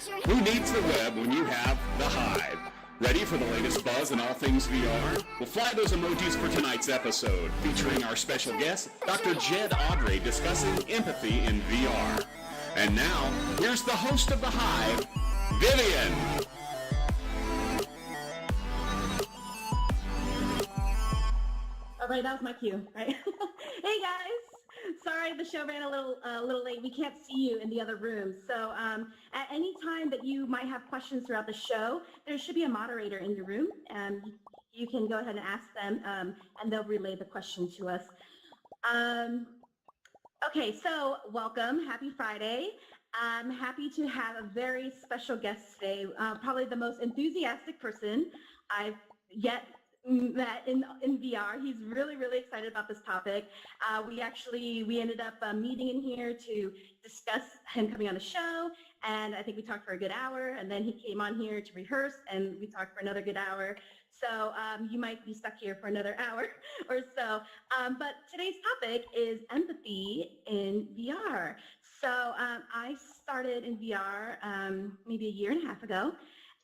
Who needs the web when you have the Hive? Ready for the latest buzz in all things VR? We'll fly those emojis for tonight's episode, featuring our special guest, Dr. Jedd Audry, discussing empathy in VR. And now, here's the host of the Hive, Vivian. All right, that was my cue, right? Hey guys, sorry the show ran a little late. We can't see you in the other room. So at any time that you might have questions throughout the show, there should be a moderator in your room. You can go ahead and ask them, and they'll relay the question to us. Okay, so welcome, happy Friday. I'm happy to have a very special guest today, probably the most enthusiastic person I've yet met in VR. He's really excited about this topic. We ended up meeting in here to discuss him coming on the show, and I think we talked for a good hour, and then he came on here to rehearse, and we talked for another good hour. So you might be stuck here for another hour or so. But today's topic is empathy in VR. So I started in VR maybe a year and a half ago.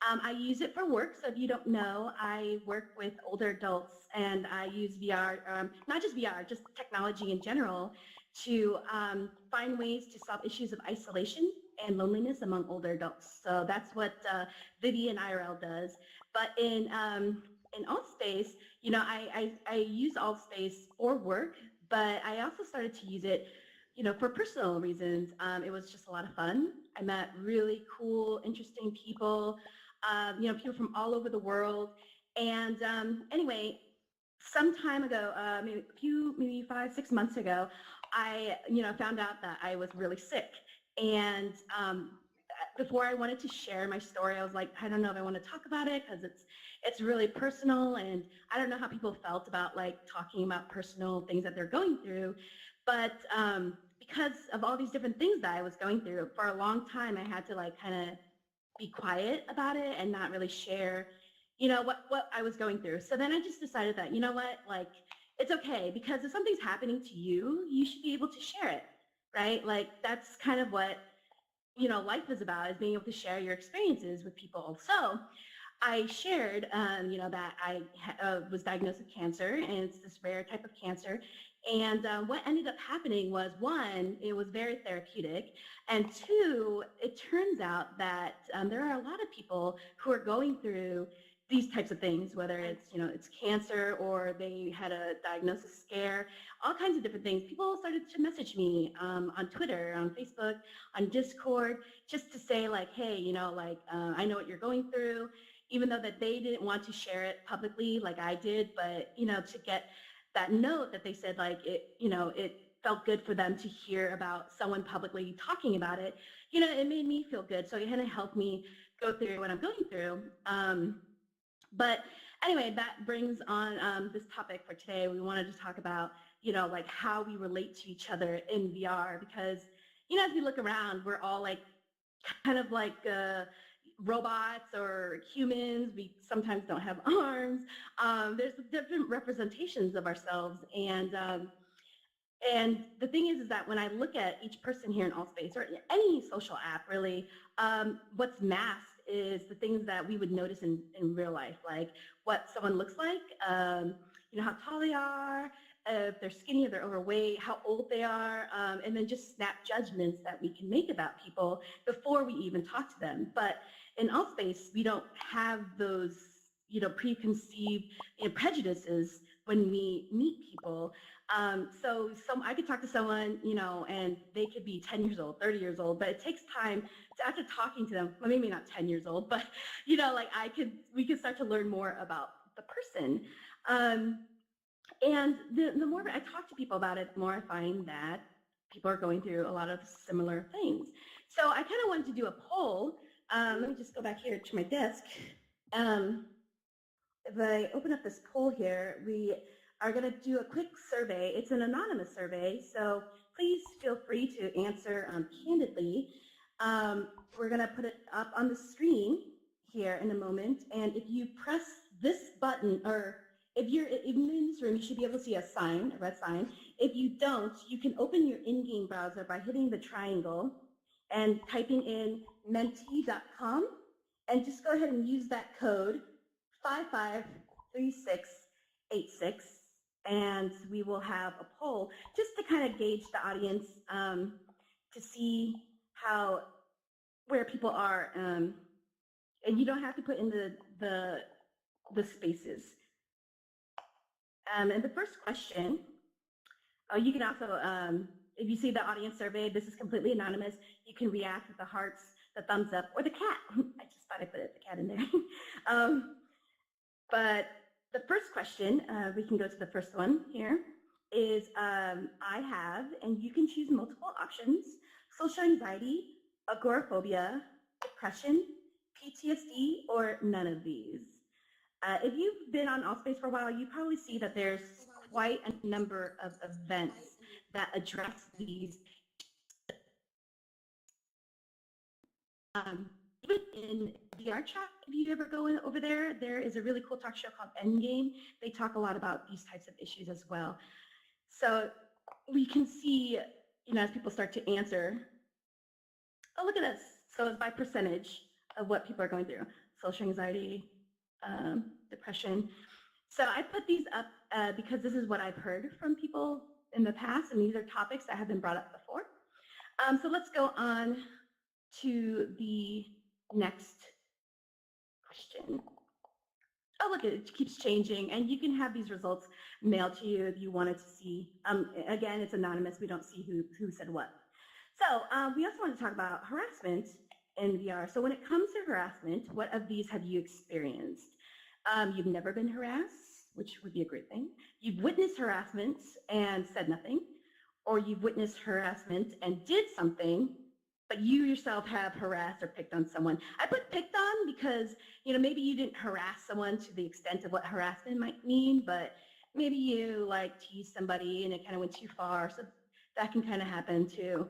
I use it for work. So if you don't know, I work with older adults, and I use VR, not just VR, just technology in general, to find ways to solve issues of isolation and loneliness among older adults. So that's what Vivian IRL does. But in AltSpace, you know, I use AltSpace for work, but I also started to use it, you know, for personal reasons. It was just a lot of fun. I met really cool, interesting people, you know, people from all over the world. And anyway, some time ago, maybe 5-6 months ago, I, you know, found out that I was really sick. And before I wanted to share my story, I was like, I don't know if I want to talk about it because it's really personal, and I don't know how people felt about like talking about personal things that they're going through. But because of all these different things that I was going through, for a long time, I had to like kind of be quiet about it and not really share, you know, what I was going through. So then I just decided that, you know what, like, it's okay, because if something's happening to you, you should be able to share it, right? Like, that's kind of what, you know, life is about, is being able to share your experiences with people. So I shared, you know, that I was diagnosed with cancer, and it's this rare type of cancer. And what ended up happening was, one, it was very therapeutic, and two, it turns out that there are a lot of people who are going through these types of things, whether it's, you know, it's cancer or they had a diagnosis scare, all kinds of different things. People started to message me on Twitter, on Facebook, on Discord, just to say like, hey, you know, like, I know what you're going through, even though that they didn't want to share it publicly like I did, but, you know, to get that note that they said like it, you know, it felt good for them to hear about someone publicly talking about it, you know, it made me feel good. So it kind of helped me go through what I'm going through. But anyway, that brings on this topic for today. We wanted to talk about, you know, like how we relate to each other in VR, because, you know, as we look around, we're all like kind of like robots or humans. We sometimes don't have arms. There's different representations of ourselves, and the thing is that when I look at each person here in AltSpace or any social app, really, what's masked is the things that we would notice in real life, like what someone looks like, you know, how tall they are, if they're skinny, if they're overweight, how old they are, and then just snap judgments that we can make about people before we even talk to them. But in AltSpace, we don't have those, you know, preconceived, you know, prejudices when we meet people. So I could talk to someone, you know, and they could be 10 years old, 30 years old, but it takes time to, after talking to them, well, maybe not 10 years old, but, you know, like we could start to learn more about the person. And the more I talk to people about it, the more I find that people are going through a lot of similar things. So I kind of wanted to do a poll. Let me just go back here to my desk. If I open up this poll here, we are going to do a quick survey. It's an anonymous survey, so please feel free to answer candidly. We're going to put it up on the screen here in a moment, and if you press this button, or if you're in this room, you should be able to see a sign, a red sign. If you don't, you can open your in-game browser by hitting the triangle, and typing in mentee.com, and just go ahead and use that code 553686, and we will have a poll just to kind of gauge the audience, to see where people are, and you don't have to put in the spaces. And the first question, you can also, if you see the audience survey, this is completely anonymous. You can react with the hearts, the thumbs up, or the cat. I just thought I put the cat in there. But the first question, we can go to the first one here, is I have, and you can choose multiple options: social anxiety, agoraphobia, depression, PTSD, or none of these. If you've been on Allspace for a while, you probably see that there's quite a number of events that address these. Even in VR chat, if you ever go over there, there is a really cool talk show called Endgame. They talk a lot about these types of issues as well. So we can see, as people start to answer, oh, look at this. So it's by percentage of what people are going through: social anxiety, depression. So I put these up because this is what I've heard from people in the past, and these are topics that have been brought up before. So let's go on to the next question. Oh, look, it keeps changing, and you can have these results mailed to you if you wanted to see. Again, it's anonymous. We don't see who said what. So we also want to talk about harassment in VR. So when it comes to harassment, what of these have you experienced? You've never been harassed, which would be a great thing. You've witnessed harassment and said nothing, or you've witnessed harassment and did something, but you yourself have harassed or picked on someone. I put picked on because, maybe you didn't harass someone to the extent of what harassment might mean, but maybe you teased somebody and it kind of went too far. So that can kind of happen too.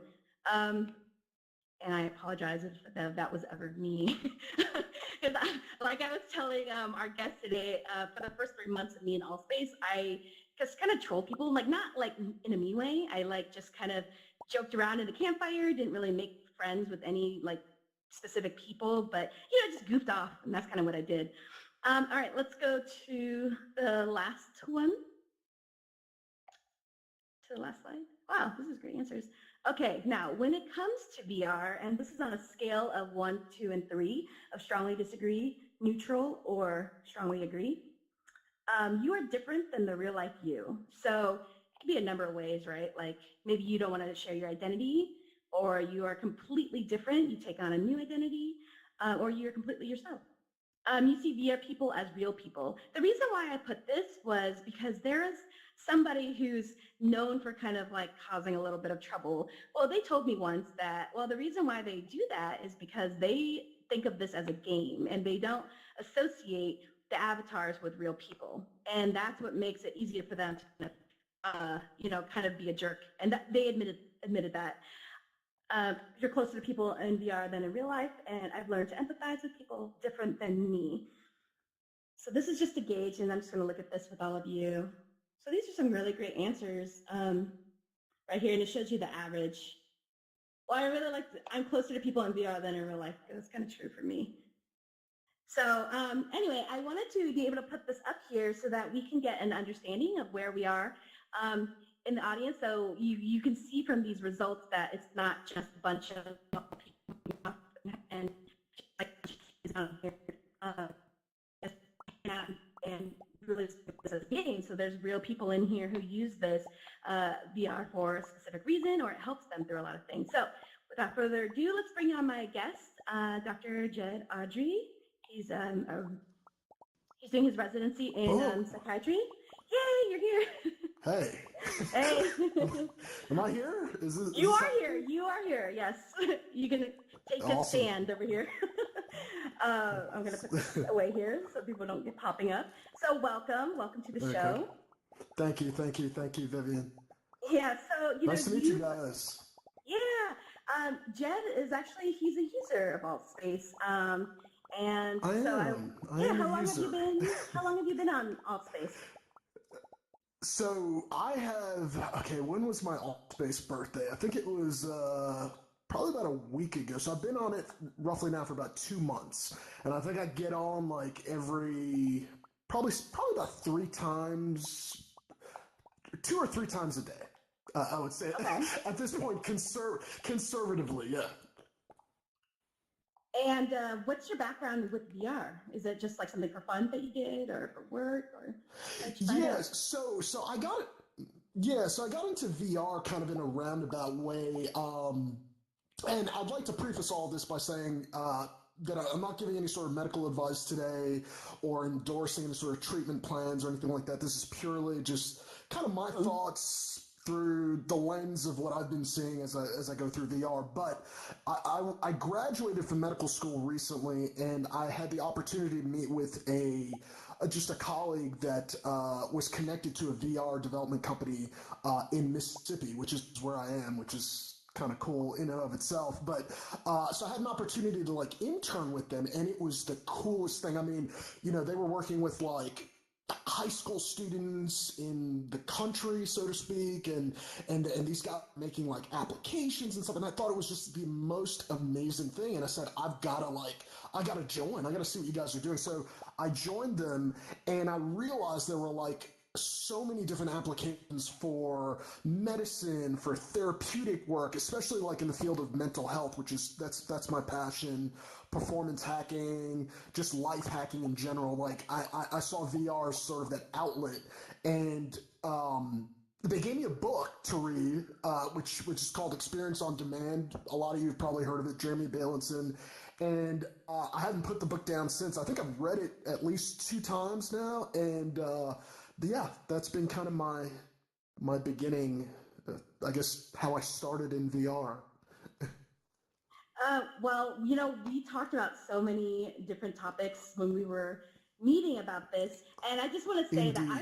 And I apologize if that was ever me. Because like I was telling our guest today, for the first 3 months of me in Allspace, I just kind of trolled people, not in a mean way. I just kind of joked around in the campfire, didn't really make friends with any specific people, but just goofed off, and that's kind of what I did. All right, let's go to the last one. To the last slide. Wow, this is great answers. Okay, now when it comes to VR, and this is on a scale of 1, 2, and 3 of strongly disagree, neutral, or strongly agree, you are different than the real life you. So it can be a number of ways, right? Maybe you don't want to share your identity, or you are completely different, you take on a new identity, or you're completely yourself. You see VR people as real people. The reason why I put this was because there is somebody who's known for kind of causing a little bit of trouble. Well, they told me once that, the reason why they do that is because they think of this as a game and they don't associate the avatars with real people. And that's what makes it easier for them to, kind of be a jerk. And that, they admitted that. You're closer to people in VR than in real life, and I've learned to empathize with people different than me. So this is just a gauge, and I'm just going to look at this with all of you. So these are some really great answers right here, and it shows you the average. Well, I really I'm closer to people in VR than in real life, because it's kind of true for me. So anyway, I wanted to be able to put this up here so that we can get an understanding of where we are in the audience. So you can see from these results that it's not just a bunch of people and and really this as a game. So there's real people in here who use this VR for a specific reason, or it helps them through a lot of things. So without further ado, let's bring on my guest, Dr. Jedd Audry. He's doing his residency in psychiatry. Yay, you're here. Hey. Hey. Am I here? You are here. You are here. Yes. You can take a stand over here. I'm going to put this away here so people don't get popping up. So welcome to the show. Thank you, Vivian. Yeah. So nice to meet you guys. Yeah. Jedd is actually he's a user of Allspace. And I so am. how long have you been on Allspace? So I have, when was my Allspace birthday? I think it was probably about a week ago. So I've been on it roughly now for about 2 months, and I think I get on like every probably about 3 times, 2 or 3 times a day. I would say Okay. at this point, conservatively, yeah. And what's your background with VR? Is it just like something for fun that you did, or for work, or how did you find Yeah, out? so I got yeah, so I got into VR kind of in a roundabout way. And I'd like to preface all this by saying that I'm not giving any sort of medical advice today or endorsing any sort of treatment plans or anything like that. This is purely just kind of my thoughts through the lens of what I've been seeing as I go through VR. But I graduated from medical school recently, and I had the opportunity to meet with just a colleague that was connected to a VR development company in Mississippi, which is where I am, which is kind of cool in and of itself. But so I had an opportunity to like intern with them, and it was the coolest thing. I mean, they were working with like high school students in the country, so to speak, and these guys making like applications and stuff. And I thought it was just the most amazing thing. And I said, I gotta join. I gotta see what you guys are doing. So I joined them, and I realized there were like so many different applications for medicine, for therapeutic work, especially like in the field of mental health, which is that's my passion. Performance hacking, just life hacking in general. Like I saw VR as sort of that outlet, and they gave me a book to read, which is called Experience on Demand. A lot of you have probably heard of it, Jeremy Bailenson. And I haven't put the book down since. I think I've read it at least 2 times now, and yeah, that's been kind of my beginning. I guess how I started in VR. Well, we talked about so many different topics when we were meeting about this, and I just want to say that Indeed.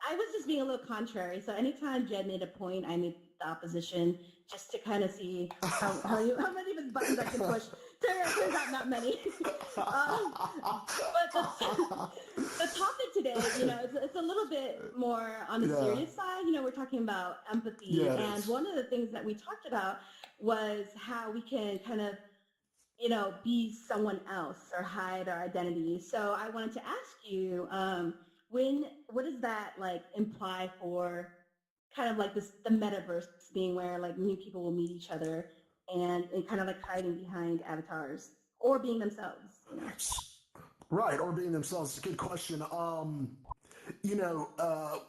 I was just being a little contrary. So anytime Jed made a point, I made the opposition just to kind of see how many of his buttons I can push. Turns out not many. But the topic today, it's a little bit more on the Yeah. serious side. We're talking about empathy, Yeah, it and is. one of the things that we talked about was how we can kind of be someone else or hide our identity. So I wanted to ask you, what does that like imply for kind of like the metaverse being where like new people will meet each other and kind of like hiding behind avatars or being themselves. Right, or being themselves. It's a good question. You know, uh,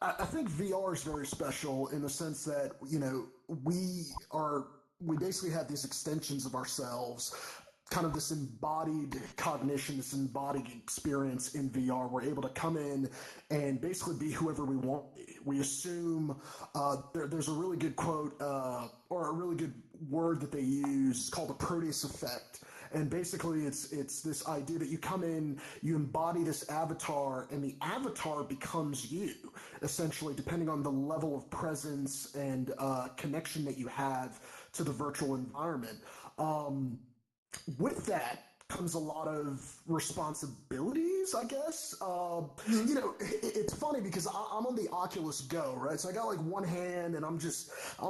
I think VR is very special in the sense that we basically have these extensions of ourselves, kind of this embodied cognition, this embodied experience in VR. We're able to come in and basically be whoever we want to be. We assume there's a really good quote or a really good word that they use called the Proteus effect. And basically, it's this idea that you come in, you embody this avatar, and the avatar becomes you, essentially, depending on the level of presence and connection that you have to the virtual environment. With that comes a lot of responsibilities, I guess. Mhm. It's funny because I'm on the Oculus Go, right? So I got like one hand and I'm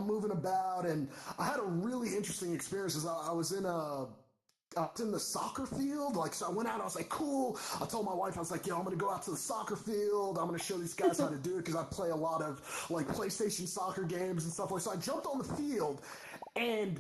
moving about, and I had a really interesting experience as I was in the soccer field. Like, so I went out, I was like, cool. I told my wife, I was like, I'm going to go out to the soccer field. I'm going to show these guys how to do it because I play a lot of like PlayStation soccer games and stuff like that. So I jumped on the field, and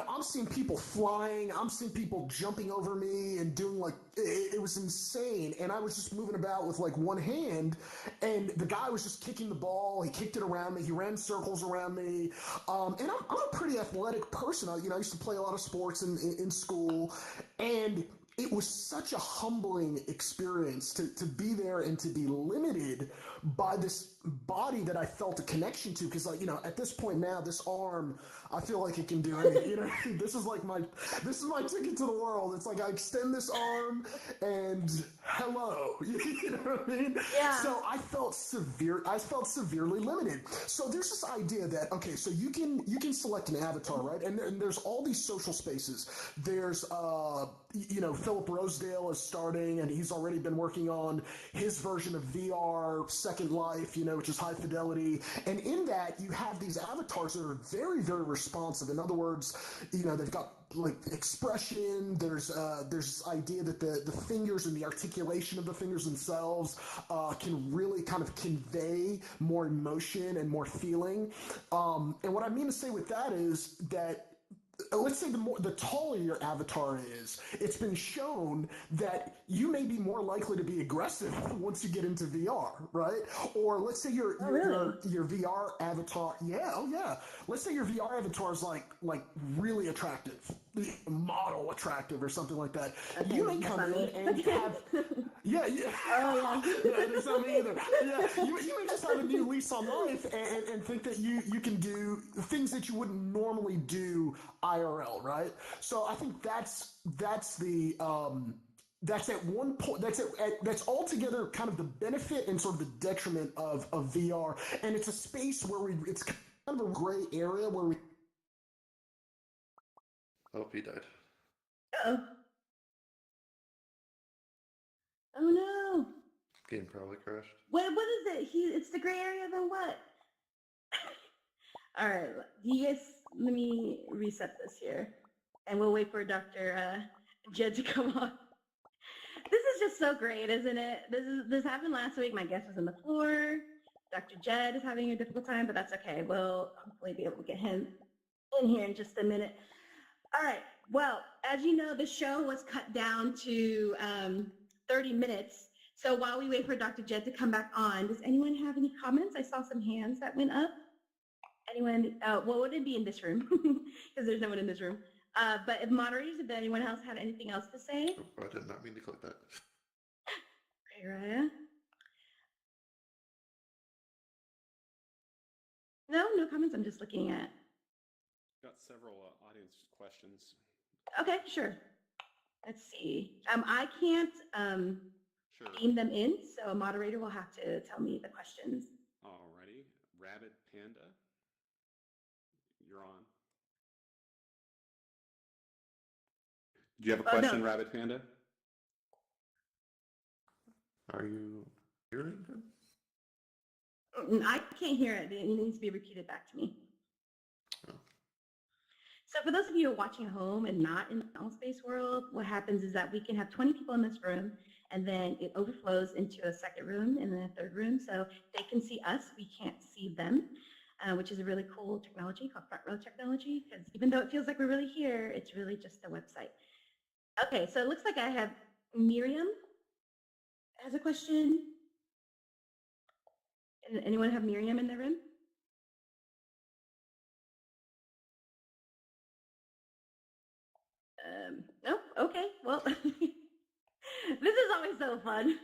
I'm seeing people flying. I'm seeing people jumping over me and doing like, it was insane. And I was just moving about with like one hand, and the guy was just kicking the ball. He kicked it around me. He ran circles around me. And I'm a pretty athletic person. I used to play a lot of sports in school, and it was such a humbling experience to be there and to be limited by this body that I felt a connection to. Because, at this point now, this arm, I feel like it can do anything. This is my ticket to the world. It's like I extend this arm and hello. You know what I mean? Yeah. So I felt severely limited. So there's this idea that, okay, so you can select an avatar, right? And there's all these social spaces. There's Philip Rosedale is starting, and he's already been working on his version of VR Second Life, which is high fidelity. And in that, you have these avatars that are very, very responsive. In other words, they've got like expression. There's this idea that the fingers and the articulation of the fingers themselves can really kind of convey more emotion and more feeling. And what I mean to say with that is that, let's say the taller your avatar is, it's been shown that you may be more likely to be aggressive once you get into VR, right? Or let's say your VR avatar, let's say your VR avatar is like really attractive, model attractive or something like that. Okay, you may come in and have that's not me either. Yeah, you may just have a new lease on life and think that you can do things that you wouldn't normally do IRL, right? So I think that's at one point, that's altogether kind of the benefit and sort of the detriment of VR. And it's a space where it's kind of a gray area where we. Oh, he died. Uh-oh. Oh no. Game probably crashed. What is it? It's the gray area, then what? All right, you guys, let me reset this here, and we'll wait for Dr. Jedd to come on. This is just so great, isn't it? This happened last week. My guest was on the floor. Dr. Jedd is having a difficult time, but that's okay. We'll hopefully be able to get him in here in just a minute. All right. Well, as you know, the show was cut down to 30 minutes. So while we wait for Dr. Jedd to come back on, does anyone have any comments? I saw some hands that went up. Anyone? Well, would it be in this room? Because there's no one in this room. But if moderators, if anyone else had anything else to say? Oh, I did not mean to click that. Okay, Raya. No comments. I'm just looking at. Got several audience questions. Okay, sure. Let's see. I can't beam them in, so a moderator will have to tell me the questions. Alrighty. Rabid Panda, you're on. Do you have a question, no. Rabid Panda? Are you hearing him? I can't hear it. It needs to be repeated back to me. Oh. So for those of you who are watching at home and not in the All Space world, what happens is that we can have 20 people in this room, and then it overflows into a second room and then a third room. So they can see us, we can't see them, which is a really cool technology called front row technology, because even though it feels like we're really here, it's really just a website. Okay, so it looks like I have Miriam has a question. Anyone have Miriam in the room? No? Okay, well, this is always so fun.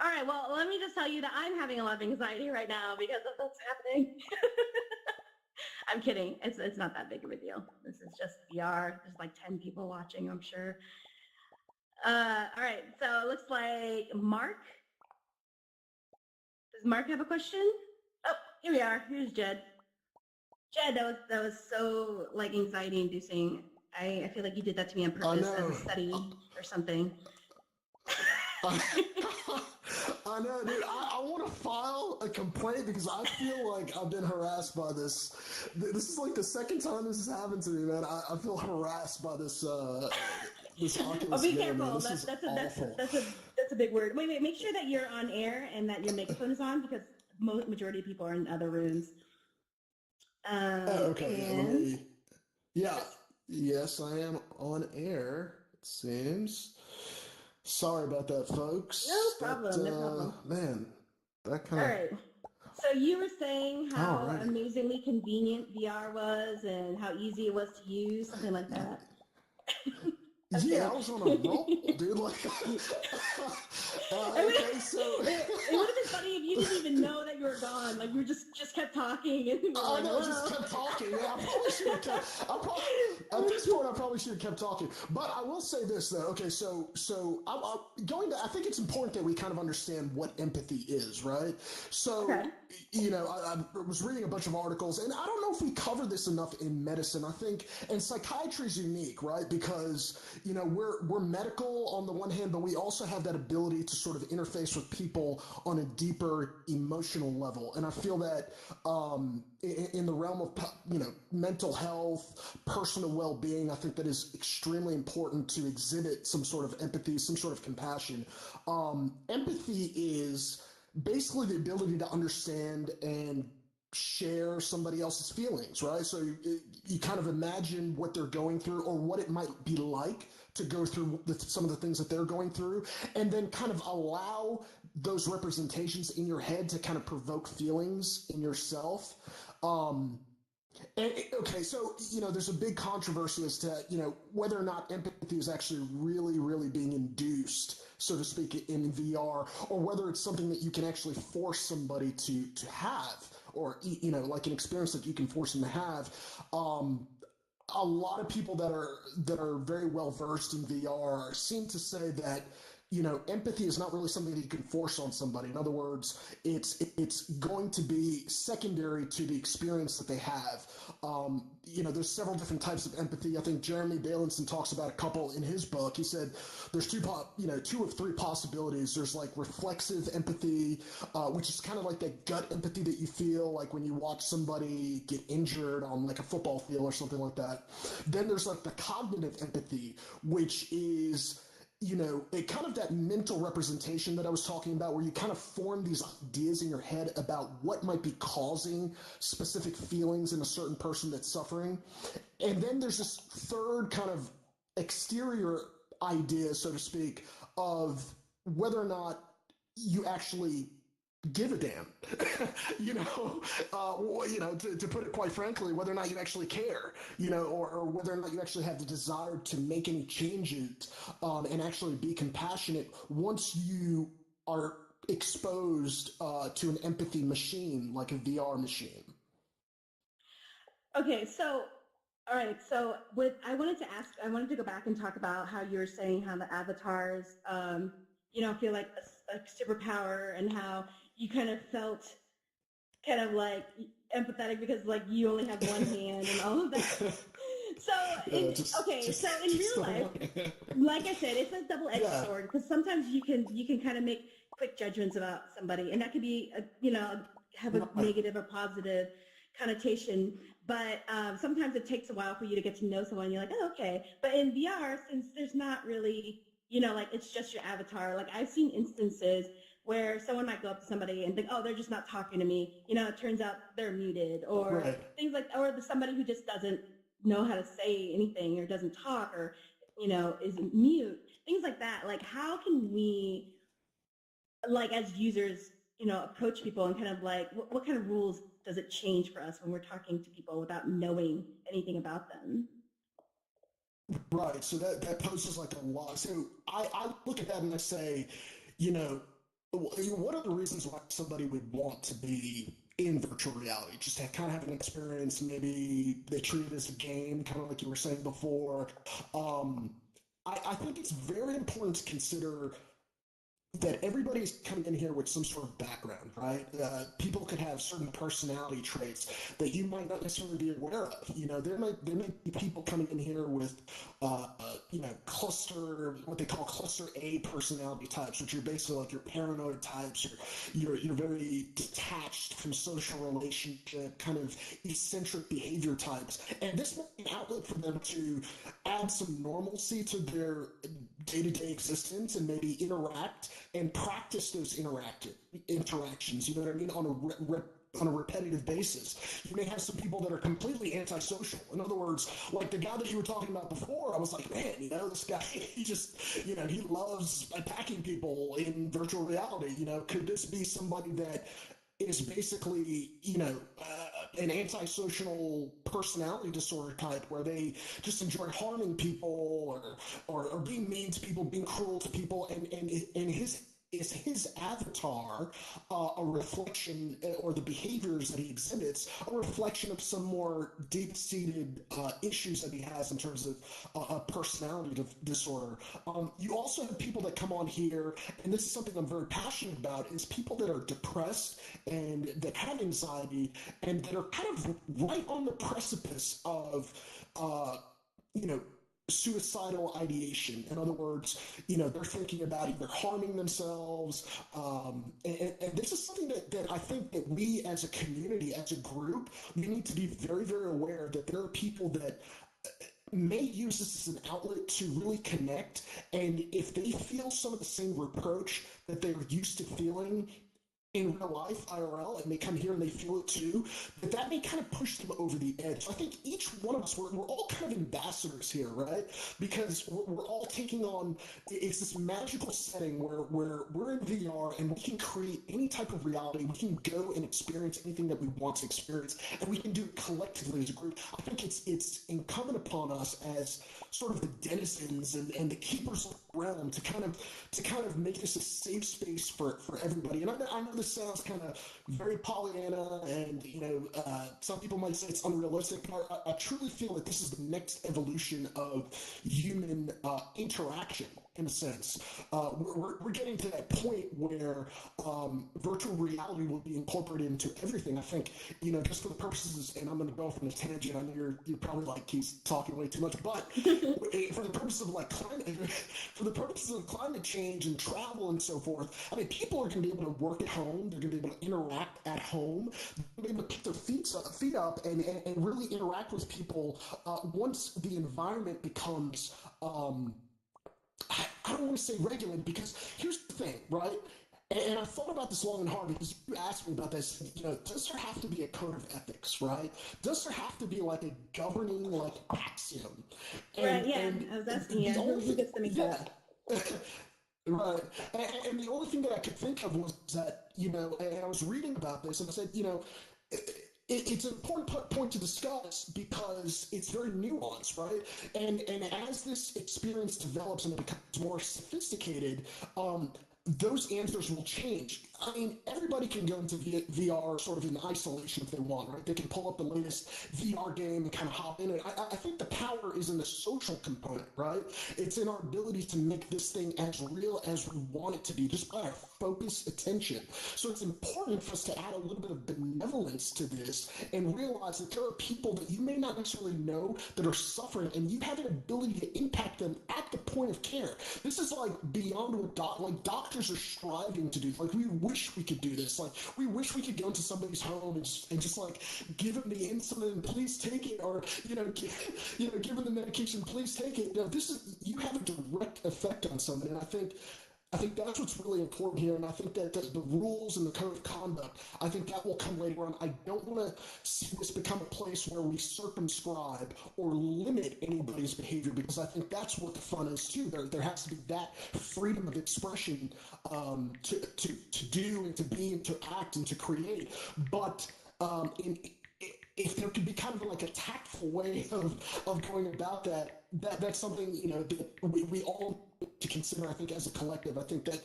All right, well, let me just tell you that I'm having a lot of anxiety right now because of what's happening. I'm kidding. It's not that big of a deal. This is just VR. There's like 10 people watching, I'm sure. All right, so it looks like Mark. Does Mark have a question? Oh, here we are. Here's Jedd. Jedd, that was so like anxiety inducing. I feel like you did that to me on purpose as a study or something. I know, dude. I want to file a complaint because I feel like I've been harassed by this. This is like the second time this has happened to me, man. I feel harassed by this. This Oculus. Oh, be careful. That's a big word. Wait. Make sure that you're on air and that your microphone is on because majority of people are in other rooms. Okay. Yes, I am on air. It seems. Sorry about that, folks. No problem. Man, that kind of. All right. So you were saying how amazingly convenient VR was and how easy it was to use, something like that. Yeah, I was on a roll, dude. Like, okay, so it would have been funny if you didn't even know that you were gone. Like you just kept talking and just kept talking. Yeah, I probably should have kept. At this point, I probably should have kept talking, but I will say this though. Okay, so I'm going to. I think it's important that we kind of understand what empathy is, right? So, Okay. I was reading a bunch of articles, and I don't know if we cover this enough in medicine. I think, and psychiatry is unique, right? Because we're medical on the one hand, but we also have that ability to sort of interface with people on a deeper emotional level, and I feel that in the realm of mental health, personal well-being, I think that is extremely important to exhibit some sort of empathy, some sort of compassion. Empathy is basically the ability to understand and share somebody else's feelings, right? So you kind of imagine what they're going through or what it might be like to go through some of the things that they're going through, and then kind of allow those representations in your head to kind of provoke feelings in yourself. Okay, so there's a big controversy as to whether or not empathy is actually really, really being induced, so to speak, in VR, or whether it's something that you can actually force somebody to have, or like an experience that you can force them to have. A lot of people that are very well versed in VR seem to say that empathy is not really something that you can force on somebody. In other words, it's going to be secondary to the experience that they have. There's several different types of empathy. I think Jeremy Bailenson talks about a couple in his book. He said there's two of three possibilities. There's like reflexive empathy, which is kind of like that gut empathy that you feel like when you watch somebody get injured on like a football field or something like that. Then there's like the cognitive empathy, which is it kind of that mental representation that I was talking about, where you kind of form these ideas in your head about what might be causing specific feelings in a certain person that's suffering. And then there's this third kind of exterior idea, so to speak, of whether or not you actually give a damn, to put it quite frankly, whether or not you actually care, or whether or not you actually have the desire to make any changes, and actually be compassionate once you are exposed to an empathy machine like a VR machine. Okay, so all right, so I wanted to go back and talk about how you were saying how the avatars, feel like a superpower, and how you kind of felt kind of like empathetic because like you only have one hand and all of that. So in real life, like I said, it's a double-edged sword, because sometimes you can kind of make quick judgments about somebody, and that could be have a negative or positive connotation. But sometimes it takes a while for you to get to know someone. You're like, oh, okay. But in VR, since there's not really, like it's just your avatar. Like I've seen instances where someone might go up to somebody and think, oh, they're just not talking to me. It turns out they're muted, or things like, or somebody who just doesn't know how to say anything, or doesn't talk, or, is mute, things like that. Like, how can we, like, as users, approach people and kind of like, what kind of rules does it change for us when we're talking to people without knowing anything about them? Right. So that poses like a lot. So I look at that and I say, what are the reasons why somebody would want to be in virtual reality? Just to kind of have an experience. Maybe they treat it as a game, kind of like you were saying before. I think it's very important to consider that everybody's coming in here with some sort of background, right? People could have certain personality traits that you might not necessarily be aware of. There might be people coming in here with, what they call cluster A personality types, which are basically like your paranoid types. You're very detached from social relationship, kind of eccentric behavior types, and this might be an outlet for them to add some normalcy to their day-to-day existence and maybe interact and practice those interactions, you know what I mean, on a repetitive basis. You may have some people that are completely antisocial. In other words, like the guy that you were talking about before, I was like, man, this guy, he loves attacking people in virtual reality. Could this be somebody that is basically, an antisocial personality disorder type, where they just enjoy harming people or being mean to people, being cruel to people, and is his avatar a reflection, or the behaviors that he exhibits, a reflection of some more deep-seated issues that he has in terms of personality disorder. You also have people that come on here, and this is something I'm very passionate about, is people that are depressed and that have anxiety and that are kind of right on the precipice of, you know, suicidal ideation. In other words, they're thinking about either harming themselves. And this is something that I think that we as a community, as a group, we need to be very, very aware that there are people that may use this as an outlet to really connect. And if they feel some of the same reproach that they're used to feeling in real life, IRL, and they come here and they feel it too, that may kind of push them over the edge. So I think each one of us, we're all kind of ambassadors here, right? Because we're all taking on, it's this magical setting where we're in VR and we can create any type of reality. We can go and experience anything that we want to experience, and we can do it collectively as a group. I think it's incumbent upon us as sort of the denizens and the keepers of the realm to kind of make this a safe space for everybody. And I know this sounds kind of very Pollyanna, and some people might say it's unrealistic, but I truly feel that this is the next evolution of human interaction. In a sense, we're getting to that point where virtual reality will be incorporated into everything. I think, just for the purposes, and I'm going to go off on a tangent. I know you're probably like, he's talking way too much, but for the purpose of climate change and travel and so forth, I mean, people are going to be able to work at home. They're going to be able to interact at home. They're going to be able to kick their feet up and really interact with people once the environment becomes. I don't want to say regulated, because here's the thing, right? And I thought about this long and hard, because you asked me about this. Does there have to be a code of ethics, right? Does there have to be like a governing axiom? Right. Yeah. I was asking you, who gets to make that? Right. And the only thing that I could think of was that, and I was reading about this, and I said, it's an important point to discuss because it's very nuanced, right? And as this experience develops and it becomes more sophisticated, those answers will change. I mean, everybody can go into VR sort of in isolation if they want, right? They can pull up the latest VR game and kind of hop in it. I think the power is in the social component, right? It's in our ability to make this thing as real as we want it to be, just by our focused attention. So it's important for us to add a little bit of benevolence to this and realize that there are people that you may not necessarily know that are suffering, and you have an ability to impact them at the point of care. This is like beyond what doctors are striving to do. Like, we wish we could do this. Like, we wish we could go into somebody's home and just like give them the insulin, please take it, or give them the medication, please take it. You have a direct effect on somebody, and I think that's what's really important here. And I think that the rules and the code of conduct, I think that will come later on. I don't want to see this become a place where we circumscribe or limit anybody's behavior, because I think that's what the fun is too. There has to be that freedom of expression to do and to be and to act and to create. But if there could be kind of like a tactful way of going about that's something that we all to consider. I think as a collective, I think that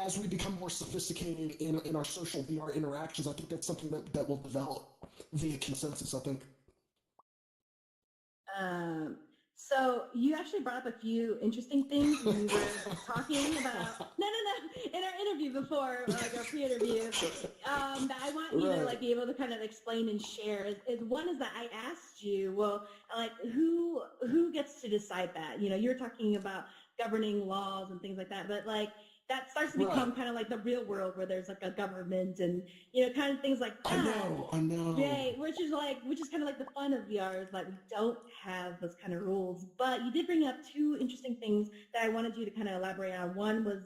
as we become more sophisticated in our social VR interactions, I think that's something that will develop via consensus, I think. So you actually brought up a few interesting things when we were talking about in our interview before, like our pre-interview, that I want you to be able to kind of explain and share. One is that I asked you, well, like who gets to decide that? You're talking about governing laws and things like that, but like that starts to become kind of like the real world where there's like a government and kind of things like that. I know. Right, which is kind of like the fun of VR, is like we don't have those kind of rules. But you did bring up two interesting things that I wanted you to kind of elaborate on. One was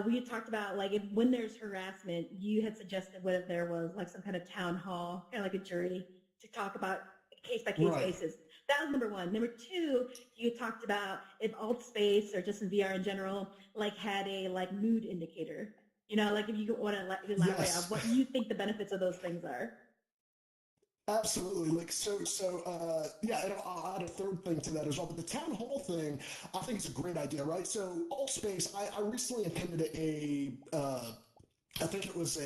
we had talked about when there's harassment, you had suggested what if there was like some kind of town hall, kind of like a jury, to talk about case by case basis. That was number one. Number two, you talked about if alt space or just in VR in general, had a mood indicator. If you want to elaborate on what you think the benefits of those things are. Absolutely. Yeah, and I'll add a third thing to that as well. But the town hall thing, I think it's a great idea, right? So, All Space, I recently attended I think it was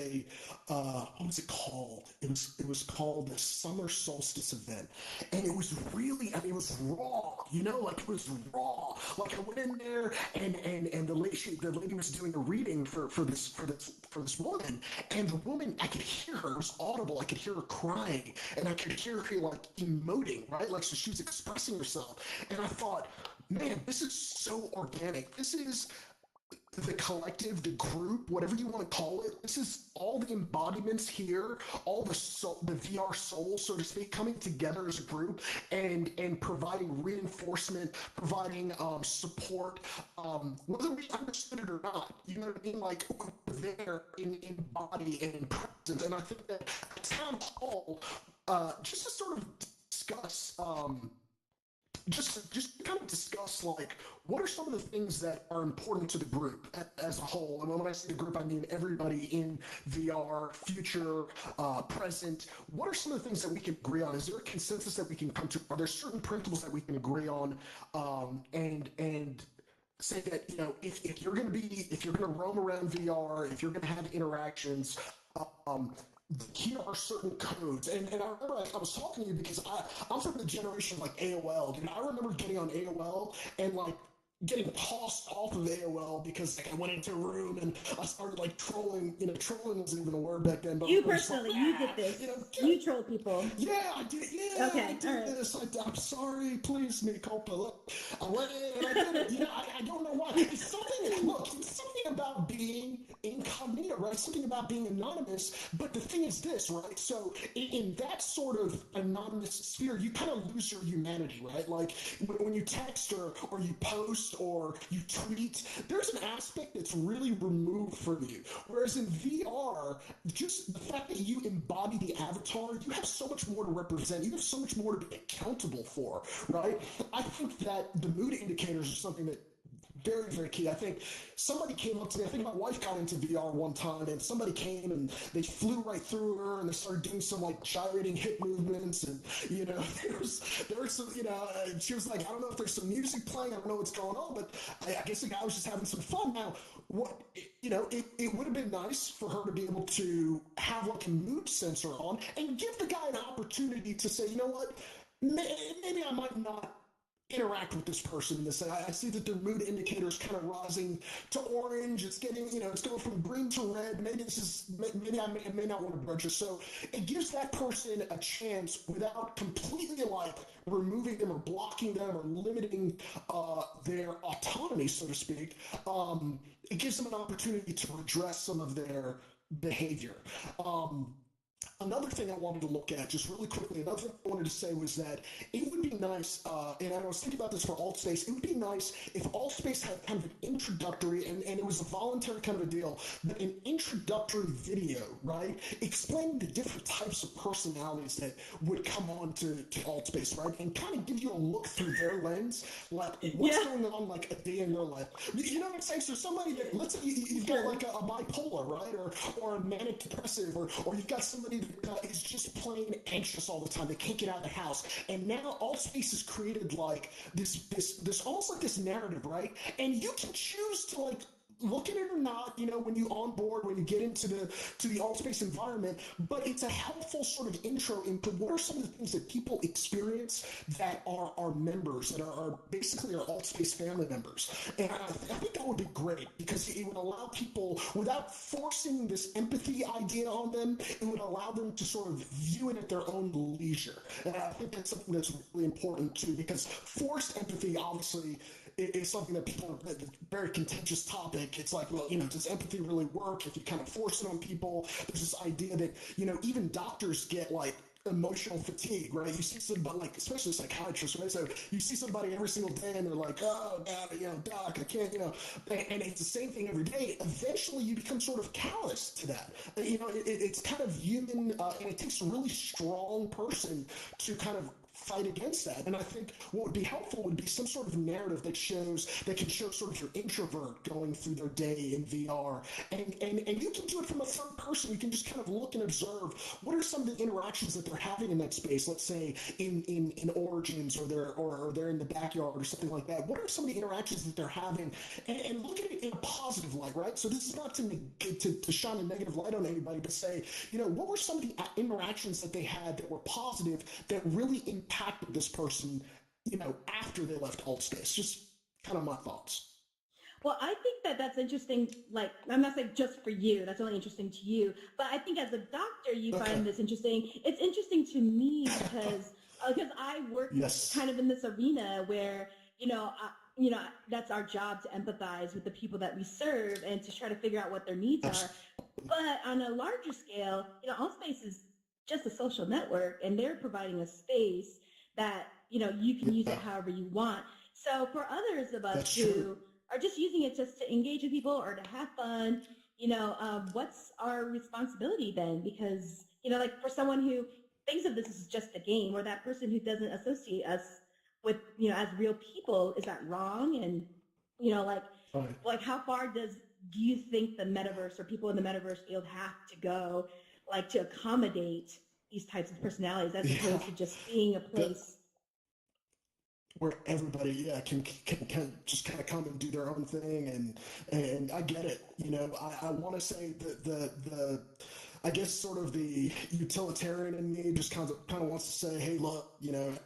what was it called? It was called the Summer Solstice event, and it was really, I mean, it was raw, like it was raw. Like I went in there, and the lady was doing a reading for this woman, and the woman, I could hear her, it was audible. I could hear her crying, and I could hear her like emoting, right? Like so she was expressing herself, and I thought, man, this is so organic. This is the collective, the group, whatever you want to call it. This is all the embodiments here, all the VR souls, so to speak, coming together as a group and providing reinforcement, providing support, whether we understood it or not. You know what I mean? Like we're there in body and in presence. And I think that town hall, just to sort of discuss. Just to kind of discuss like what are some of the things that are important to the group as a whole. And when I say the group, I mean everybody in VR, future, present. What are some of the things that we can agree on? Is there a consensus that we can come to? Are there certain principles that we can agree on? And say that if you're going to roam around VR, if you're going to have interactions, um, here are certain codes. And I remember I was talking to you because I'm from the generation of like AOL. And I remember getting on AOL and like getting tossed off of AOL because like I went into a room and I started like trolling. Trolling wasn't even a word back then. But You I was personally, like, you did this. You troll people. yeah, I did. Yeah, Okay, I all did right. this. I'm sorry. Please, me culpa. Look, I went in and I did it. I don't know why. It's something. Look, it's something about being incognito, right? Something about being anonymous. But the thing is this, right? So in that sort of anonymous sphere, you kind of lose your humanity, right? Like when you text or you post or you tweet, there's an aspect that's really removed from you. Whereas in VR, just the fact that you embody the avatar, you have so much more to represent. You have so much more to be accountable for, right? I think that the mood indicators are something that very, very key. I think somebody came up to me. I think my wife got into VR one time, and somebody came and they flew right through her, and they started doing some like gyrating hip movements, and there was some, she was like, I don't know if there's some music playing, I don't know what's going on, but I guess the guy was just having some fun. Now, it would have been nice for her to be able to have like a mood sensor on and give the guy an opportunity to say, you know what, maybe I might not interact with this person in this. I see that their mood indicator is kind of rising to orange. It's getting, it's going from green to red. Maybe I may not want to broach it. So it gives that person a chance without completely like removing them or blocking them or limiting their autonomy, so to speak. It gives them an opportunity to redress some of their behavior. Another thing I wanted to look at, just really quickly, another thing I wanted to say was that it would be nice, and I was thinking about this for Altspace, it would be nice if Altspace had kind of an introductory, and it was a voluntary kind of a deal, but an introductory video, right? Explaining the different types of personalities that would come on to Altspace, right? And kind of give you a look through their lens, like what's going on like a day in their life. You know what I'm saying? So somebody that, let's say you've got like a bipolar, right? Or a manic depressive, or you've got somebody that is just plain anxious all the time. They can't get out of the house. And now Altspace has created like this almost like this narrative, right? And you can choose to like look at it or not, when you onboard, when you get into the Altspace environment, but it's a helpful sort of intro into what are some of the things that people experience that are our members, that are basically our Altspace family members. And I think that would be great because it would allow people, without forcing this empathy idea on them, it would allow them to sort of view it at their own leisure. And I think that's something that's really important too, because forced empathy obviously is something that people, it's a very contentious topic. It's like, well, does empathy really work if you kind of force it on people? There's this idea that, even doctors get like emotional fatigue, right? You see somebody, like, especially psychiatrists, right? So you see somebody every single day and they're like, oh, God, doc, I can't, and it's the same thing every day. Eventually you become sort of callous to that. It's kind of human, and it takes a really strong person to kind of fight against that. And I think what would be helpful would be some sort of narrative that can show sort of your introvert going through their day in VR. And you can do it from a third person. You can just kind of look and observe what are some of the interactions that they're having in that space. Let's say in Origins, or they're in the backyard or something like that. What are some of the interactions that they're having? And look at it in a positive light, right? So this is not to shine a negative light on anybody, but say, what were some of the interactions that they had that were positive that really impacted this person, after they left Altspace? Just kind of my thoughts. Well, I think that that's interesting. Like, I'm not saying just for you, that's only interesting to you, but I think as a doctor, you find this interesting. It's interesting to me because I work kind of in this arena where, that's our job to empathize with the people that we serve and to try to figure out what their needs are. But on a larger scale, Allspace is just a social network, and they're providing a space that, you can use it however you want. So for others of us who are just using it just to engage with people or to have fun, what's our responsibility then? Because, like for someone who thinks of this as just a game, or that person who doesn't associate us with, as real people, is that wrong? And, like how far do you think the metaverse or people in the metaverse field have to go, like to accommodate these types of personalities as opposed to just being a place where everybody can just kind of come and do their own thing, and I get it. I want to say that the I guess sort of the utilitarian in me just kind of wants to say, hey, look,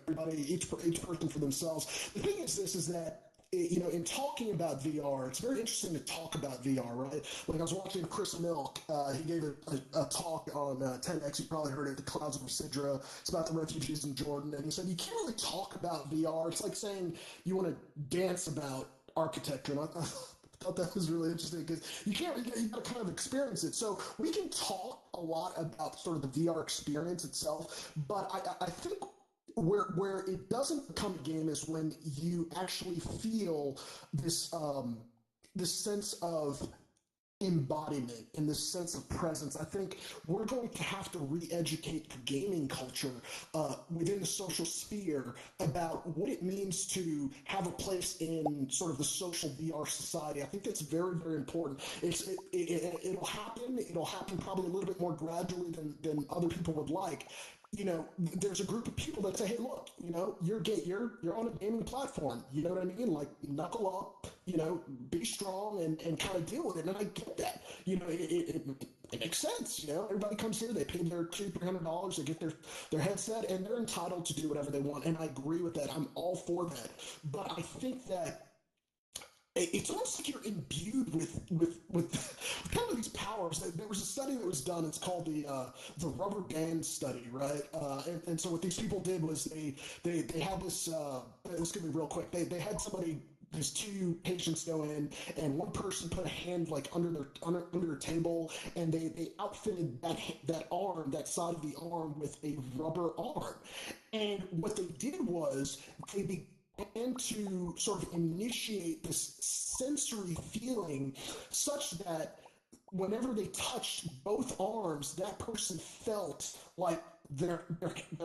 everybody, each person for themselves. The thing is that, in talking about VR, it's very interesting to talk about VR, right? Like I was watching Chris Milk. He gave a talk on 10X. You probably heard it, The Clouds of Sidra. It's about the refugees in Jordan. And he said, you can't really talk about VR. It's like saying you want to dance about architecture. And I thought that was really interesting because you got to kind of experience it. So we can talk a lot about sort of the VR experience itself, but I think where it doesn't become a game is when you actually feel this this sense of embodiment and this sense of presence. I think we're going to have to re-educate the gaming culture within the social sphere about what it means to have a place in sort of the social VR society. I think that's very, very important. It'll happen. It'll happen probably a little bit more gradually than other people would like. There's a group of people that say, hey, look, you're on a gaming platform. You know what I mean? Like, knuckle up, be strong and kind of deal with it. And I get that. It makes sense. Everybody comes here, they pay their $200-$300, they get their headset, and they're entitled to do whatever they want. And I agree with that. I'm all for that. But I think that it's almost like you're imbued with kind of these powers. There was a study that was done. It's called the rubber band study, right? And so what these people did was they had this. This could be real quick. They had somebody. There's two patients go in, and one person put a hand like under their table, and they outfitted that arm, that side of the arm, with a rubber arm. And what they did was they began to sort of initiate this sensory feeling such that whenever they touched both arms, that person felt like their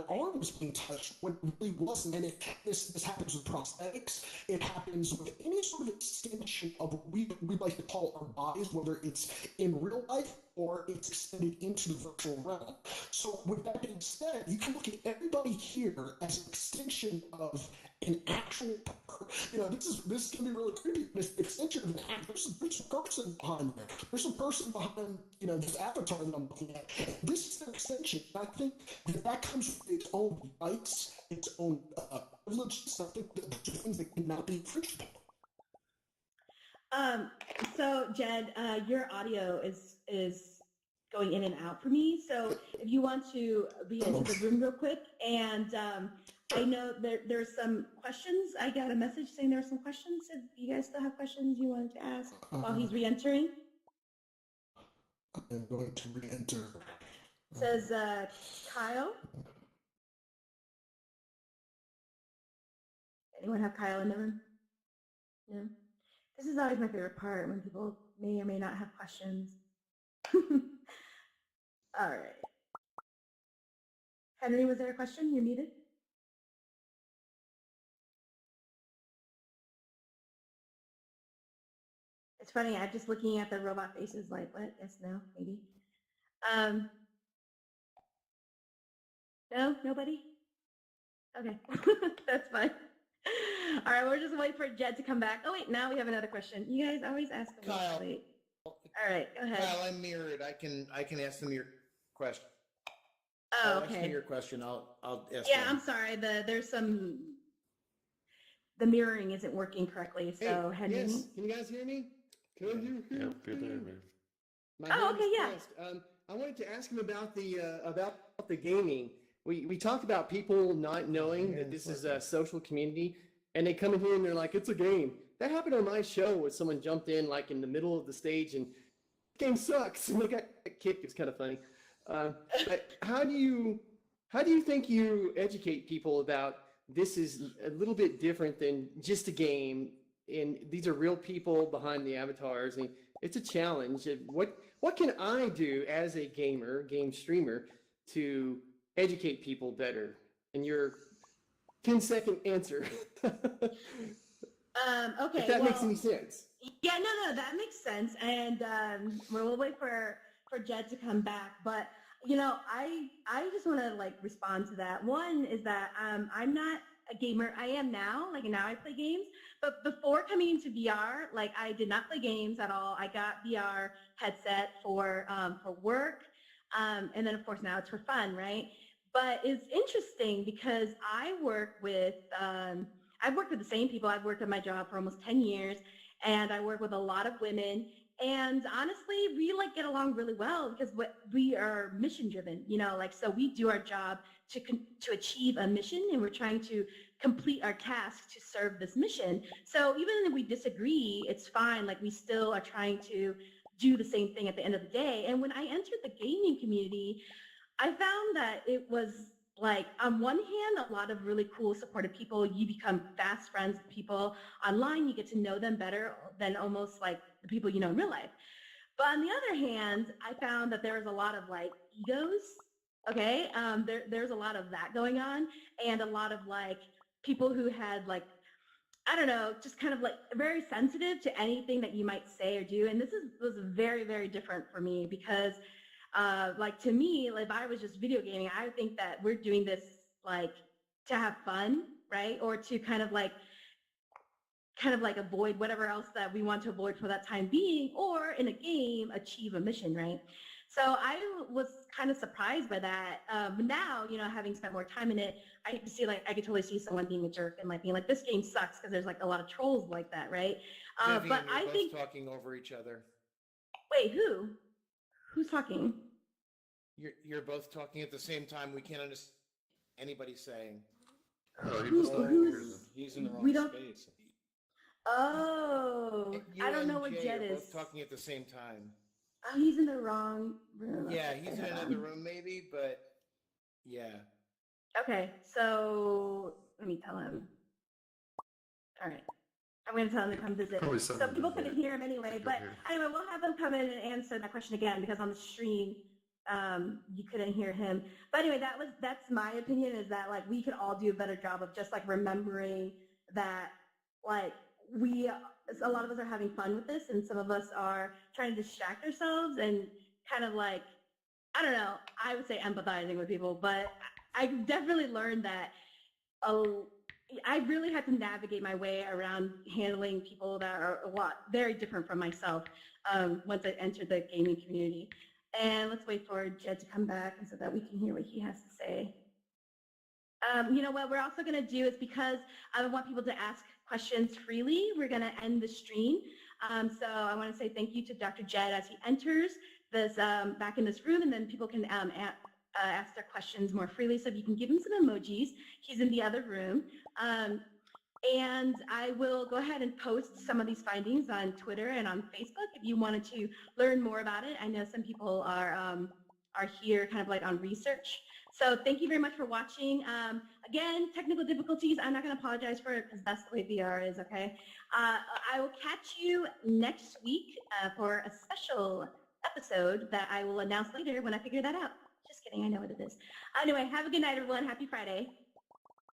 arm was being touched when it really wasn't. And this happens with prosthetics. It happens with any sort of extension of what we like to call our bodies, whether it's in real life or it's extended into the virtual realm. So with that being said, you can look at everybody here as an extension of an actual, this can be really creepy. This extension of an act. There's a person behind there. There's a person behind, this avatar that I'm looking at. This is their extension. And I think that comes with its own rights, its own privileges. I think that those are things that cannot be infringed upon. So Jedd, your audio is going in and out for me. So if you want to re-enter the room real quick, and I know there's some questions. I got a message saying there are some questions. So you guys still have questions you wanted to ask while he's re-entering? I'm going to re-enter. Says Kyle. Anyone have Kyle in the room? No. This is always my favorite part, when people may or may not have questions. All right. Henry, was there a question? You're muted. It's funny. I'm just looking at the robot faces like, what? Yes, no, maybe. Um, no, nobody? Okay, that's fine. All right, we're just waiting for Jedd to come back. Oh, wait, now we have another question. You guys always ask a little Kyle. late. All right, go ahead. Kyle, I'm mirrored. I can ask them your question. Oh, Ask me okay. your question. I'll ask Yeah, them. I'm sorry. The mirroring isn't working correctly. So, Henry. Yes, can you guys hear me? Can you hear Yep, you're there, man. My Oh, hand okay, is yeah. pressed. I wanted to ask him about the gaming. We talked about people not knowing that this is a social community, and they come in here and they're like, "It's a game." That happened on my show where someone jumped in like in the middle of the stage and the game sucks, and they got kicked. It's kind of funny. But how do you think you educate people about this is a little bit different than just a game, and these are real people behind the avatars, and it's a challenge. And what can I do as a gamer, game streamer, to educate people better? And your 10-second answer. Okay. If that makes any sense. Yeah, no, that makes sense. And we'll wait for Jedd to come back. But I just want to like respond to that. One is that I'm not a gamer. I am now. Like now, I play games. But before coming into VR, like I did not play games at all. I got VR headset for work, and then of course now it's for fun, right? But it's interesting because I've worked with the same people. I've worked at my job for almost 10 years, and I work with a lot of women. And honestly, we like get along really well because we are mission driven, so we do our job to achieve a mission, and we're trying to complete our task to serve this mission. So even if we disagree, it's fine. Like we still are trying to do the same thing at the end of the day. And when I entered the gaming community, I found that it was like, on one hand, a lot of really cool, supportive people. You become fast friends with people online. You get to know them better than almost like the people you know in real life. But on the other hand, I found that there was a lot of like egos. Okay, there's a lot of that going on, and a lot of like people who had like, I don't know, just kind of like very sensitive to anything that you might say or do. And this was very, very different for me because like to me, if I was just video gaming, I would think that we're doing this like to have fun, right? Or to kind of like avoid whatever else that we want to avoid for that time being, or in a game, achieve a mission, right? So I was kind of surprised by that. But now, having spent more time in it, I could see I could totally see someone being a jerk and like being like, this game sucks because there's like a lot of trolls like that, right? Vivian, But you're I both think, talking over each other. wait, who? Who's talking? You're both talking at the same time. We can't understand anybody's saying. Oh, he Who- must not who's- hear them. He's in the We wrong don't- space. Oh, You I don't know and what Jay Jedd are is. both talking at the same time. Oh, he's in the wrong room. Yeah, Okay, he's in hold another on. room maybe, but yeah. Okay, so let me tell him. All right. I'm going to tell him to come visit. Probably So something people to do. couldn't hear him anyway, Good but here. anyway, we'll have him come in and answer that question again because on the stream, you couldn't hear him. But anyway, that's my opinion, is that like we could all do a better job of just like remembering that like a lot of us are having fun with this, and some of us are trying to distract ourselves and kind of like, I don't know, I would say empathizing with people, but I definitely learned that I really had to navigate my way around handling people that are very different from myself once I entered the gaming community. And let's wait for Jedd to come back so that we can hear what he has to say. You know what we're also going to do is, because I want people to ask questions freely, we're going to end the stream. So I want to say thank you to Dr. Jedd as he enters this back in this room, and then people can ask their questions more freely. So if you can give him some emojis, he's in the other room. And I will go ahead and post some of these findings on Twitter and on Facebook if you wanted to learn more about it. I know some people are here kind of like on research. So thank you very much for watching. Again, technical difficulties, I'm not going to apologize for it because that's the way VR is, okay? I will catch you next week for a special episode that I will announce later when I figure that out. Just kidding, I know what it is. Anyway, have a good night, everyone. Happy Friday.